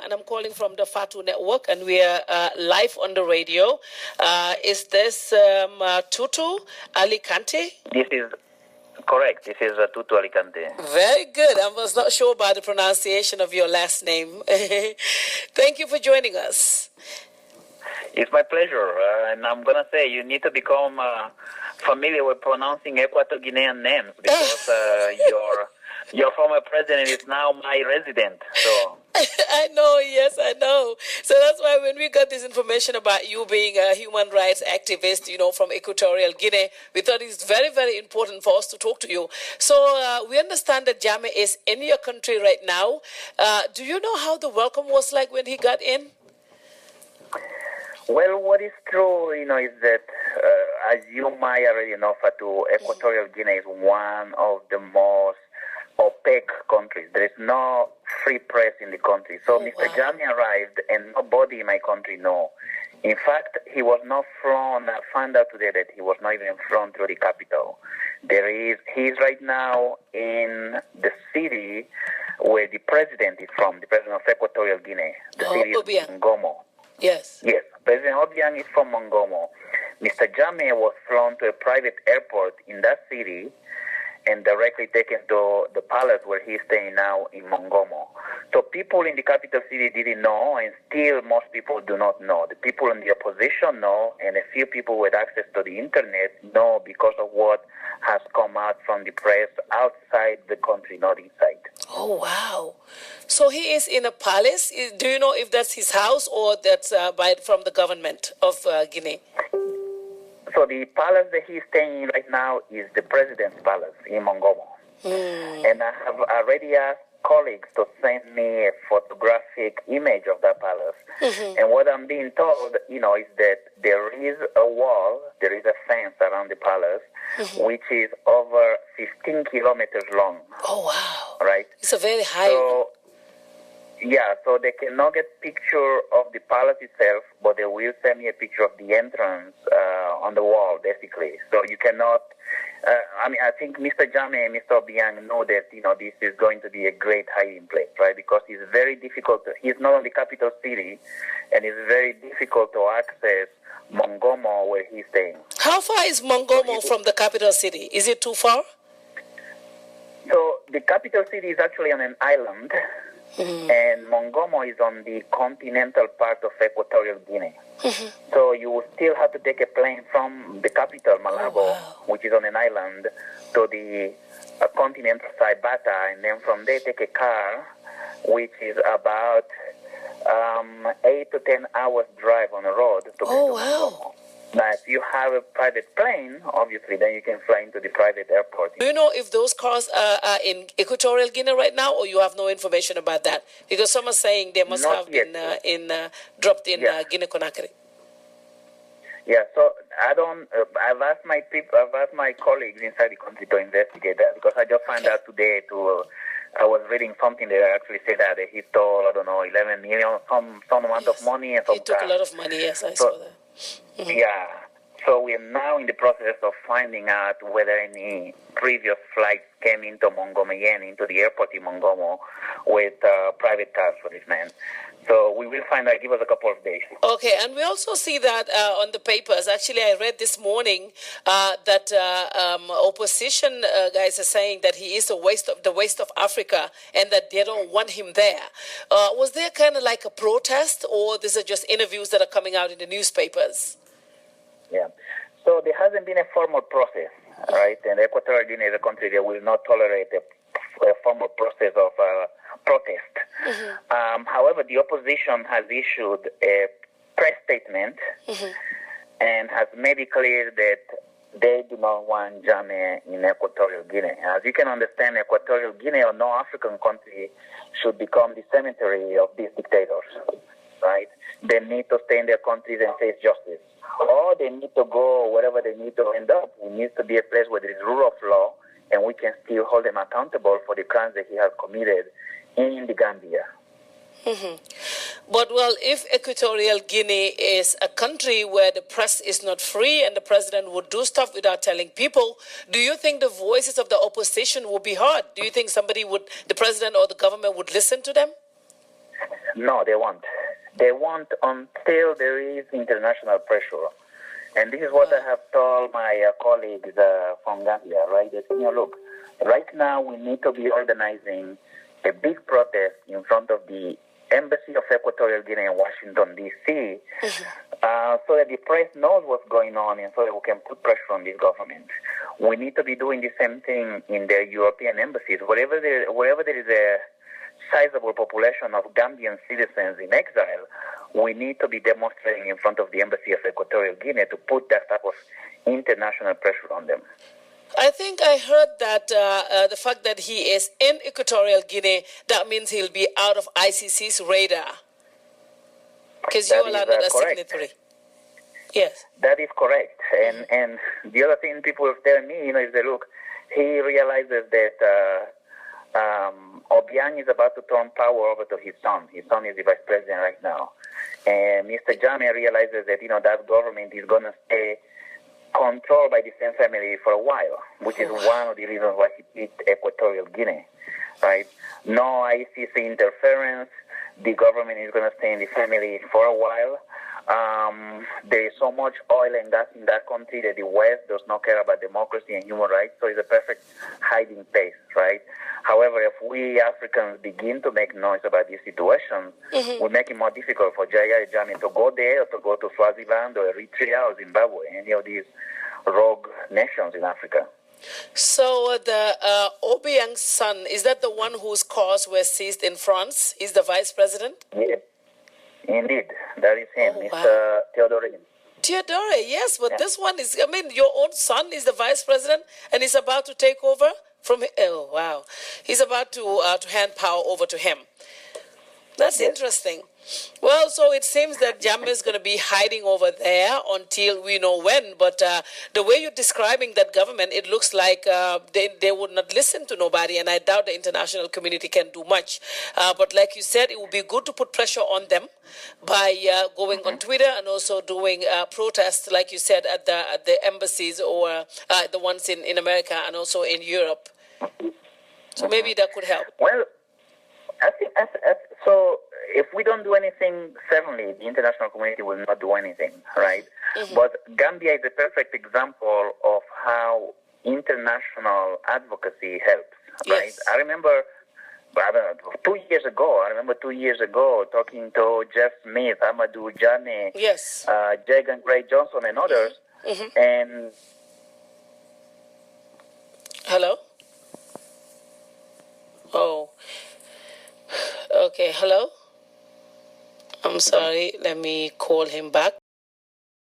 and I'm calling from the Fatu network, and we are live on the radio. Is this Tutu Alicante? This is correct. This is Tutu Alicante. Very good. I was not sure about the pronunciation of your last name. Thank you for joining us. It's my pleasure. And I'm going to say you need to become familiar with pronouncing Equatorial Guinean names because your former president is now my resident. So I know, yes, I know. So that's why when we got this information about you being a human rights activist, from Equatorial Guinea, we thought it's very, very important for us to talk to you. So we understand that Jammeh is in your country right now. Do you know how the welcome was like when he got in? Well, what is true, is that, as you might already know, Fatu, Equatorial Guinea is one of the most opaque countries. There is no free press in the country. So Mr. Jammeh arrived, and nobody in my country know. In fact, he was not flown. I found out today that he was not even flown through the capital. He's right now in the city where the president is from, the president of Equatorial Guinea. The city is Ngomo. Yes. Yes. President Obiang is from Mongomo. Mr. Jammeh was flown to a private airport in that city and directly taken to the palace where he's staying now in Mongomo. So people in the capital city didn't know, and still most people do not know. The people in the opposition know, and a few people with access to the internet know because of what has come out from the press outside the country, not inside. Oh, wow. So he is in a palace. Do you know if that's his house or that's from the government of Guinea? So the palace that he's staying in right now is the president's palace in Mongomo. And I have already asked colleagues to send me a photographic image of that palace. And what I'm being told, is that there is a wall, there is a fence around the palace, which is over 15 kilometers long. Oh, wow. Right? It's a very high one. Yeah, so they cannot get picture of the palace itself, but they will send me a picture of the entrance on the wall, basically. So you cannot, I think Mr. Jammeh and Mr. Obiang know that, this is going to be a great hiding place, right? Because it's very difficult. He's not on the capital city, and it's very difficult to access Mongomo where he's staying. How far is Mongomo from the capital city? Is it too far? So the capital city is actually on an island. And Mongomo is on the continental part of Equatorial Guinea. So you will still have to take a plane from the capital, Malabo, which is on an island, to the continental side, Bata, and then from there take a car, which is about 8 to 10 hours drive on the road to Mongomo. Now, if you have a private plane, obviously, then you can fly into the private airport. Do you know if those cars are in Equatorial Guinea right now, or you have no information about that? Because some are saying they must have been dropped in Guinea-Conakry. Yeah, so I've asked my people, I've asked my colleagues inside the country to investigate that, because I just found out today I was reading something that actually said that he stole, 11 million, some amount of money and some He took a lot of money, yes, I saw that. Yeah. So we are now in the process of finding out whether any previous flights came into Mongomo again, into the airport in Mongomo, with private cars for this man. So we will find out. Give us a couple of days. Okay, and we also see that on the papers. Actually, I read this morning that opposition guys are saying that he is the waste of Africa, and that they don't want him there. Was there kind of like a protest, or these are just interviews that are coming out in the newspapers? Yeah. So there hasn't been a formal process, right? And Equatorial Guinea is a country that will not tolerate a formal process of protest. However, the opposition has issued a press statement and has made it clear that they do not want Jammeh in Equatorial Guinea. As you can understand, Equatorial Guinea or no African country should become the cemetery of these dictators, right? They need to stay in their countries and face justice. Or they need to go wherever they need to end up. It needs to be a place where there is rule of law, and we can still hold them accountable for the crimes that he has committed in the Gambia. But, well, if Equatorial Guinea is a country where the press is not free and the president would do stuff without telling people, do you think the voices of the opposition would be heard? Do you think the president or the government would listen to them? No, they won't. They won't until there is international pressure. And this is what I have told my colleagues from Gambia, right? They say, look, right now we need to be organizing a big protest in front of the Embassy of Equatorial Guinea in Washington, D.C., so that the press knows what's going on and so that we can put pressure on this government. We need to be doing the same thing in the European embassies. Wherever there is a sizable population of Gambian citizens in exile, we need to be demonstrating in front of the Embassy of Equatorial Guinea to put that type of international pressure on them. I think I heard that the fact that he is in Equatorial Guinea, that means he'll be out of ICC's radar. Because you are not a signatory. Yes. That is correct. And the other thing people tell me, is that, look, he realizes that Obiang is about to turn power over to his son. His son is the vice president right now. And Mr. Jammeh realizes that, that government is going to stay controlled by the same family for a while, which is one of the reasons why he picked Equatorial Guinea, right? No ICC interference. The government is going to stay in the family for a while. There is so much oil and gas in that country that the West does not care about democracy and human rights, so it's a perfect hiding place, right? However, if we Africans begin to make noise about this situation, we make it more difficult for Yaya Jammeh to go there or to go to Swaziland or Eritrea or Zimbabwe, any of these rogue nations in Africa. So the Obiang's son, is that the one whose cars were seized in France? He's the vice president? Yes, indeed. That is him, Mr. Wow. Theodore. Theodore, yes, but this one is, your own son is the vice president and he's about to take over from him. Oh, wow. He's about to hand power over to him. That's interesting. Well, so it seems that Jammeh is going to be hiding over there until we know when. But the way you're describing that government, it looks like they would not listen to nobody. And I doubt the international community can do much. But like you said, it would be good to put pressure on them by going on Twitter and also doing protests, like you said, at the embassies or the ones in America and also in Europe. So maybe that could help. Well, I think so. If we don't do anything, certainly the international community will not do anything, right? But Gambia is a perfect example of how international advocacy helps, right? Yes. I remember 2 years ago, talking to Jeff Smith, Amadou Jammeh, yes, Jagan Gray Johnson, and others, and hello. Oh, okay. Hello. I'm sorry. Let me call him back.